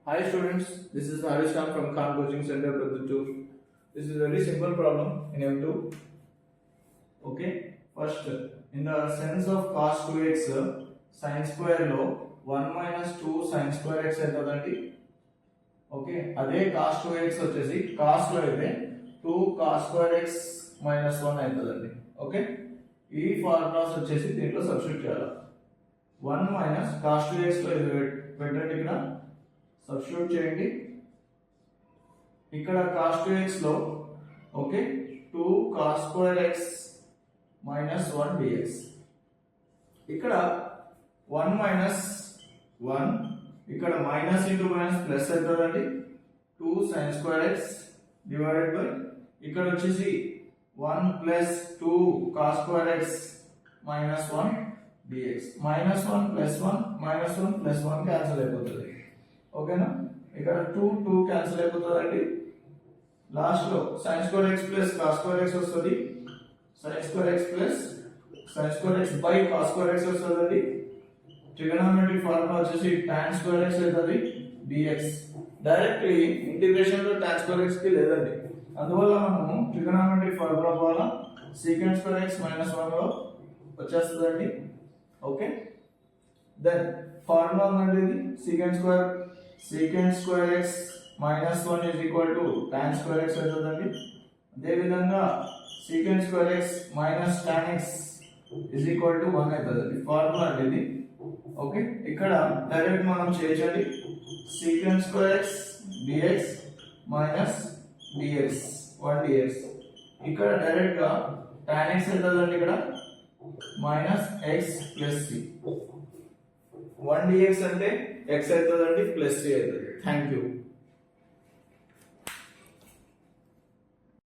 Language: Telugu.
Hi students, this is Harish Ram from Khan Coaching Center Praduttur. This is a very simple problem in M2. Okay, first in the sense of cos 2x sin square లో 1 minus 2 sin square x అవుతుందండి. ఓకే, అదే cos 2x వచ్చేసి cos లో అయితే 2 cos square x minus 1 అవుతుందండి. ఓకే, ఈ ఫార్ములాస్ వచ్చేసి దీంట్లో సబ్స్టిట్యూట్ చేయాలి. 1 minus cos 2x లో ఇది పెట్టండి, ఇక్కడ సబ్స్టిట్యూట్ చేయండి. ఇక్కడ cos 2x లో okay 2 cos square x minus 1 dx. ఇక్కడ 1 minus 1 ఇక్కడ మైనస్ ఇంటూ మైనస్ ప్లస్ అవుతుందండి. 2 sin square x divided by ఇక్కడ వచ్చేసి 1 plus 2 cos square x minus 1 dx. Minus 1 plus 1 minus 1 plus 1 cancel అయిపోతుంది. ఓకేనా, ఇక్కడ 2 2 క్యాన్సిల్ అయిపోతుందండి. లాస్ట్ లో sin square x plus cos square x వస్తుంది. sin square x plus sin square x by cos square x వస్తుందండి. ట్రిగోనోమెట్రిక్ ఫార్ములా వచ్చేసి tan square x అవుతుంది dx. డైరెక్ట్లీ ఇంటిగ్రేషన్ లో tan square x కి లేదండి, అందువల్ల మనము ట్రిగోనోమెట్రిక్ ఫార్ములా ద్వారా secant square x minus 1 లో వచ్చేస్తుందండి. ఓకే, దెన్ ఫార్ములా అనేది secant square x minus 1 is equal to tan square x అవుతుందండి. అదే విధంగా secant square x minus tan x is equal to 1 అవుతుందండి ఫార్ములా అనేది. ఓకే, ఇక్కడ డైరెక్ట్ మనం చేయండి. secant square x dx minus dx 1 dx. ఇక్కడ డైరెక్ట్ గా tan x అవుతుందండి, ఇక్కడ minus x plus c. 1 dx అంటే x అవుతుందండి ప్లస్ c అవుతుంది. Thank you.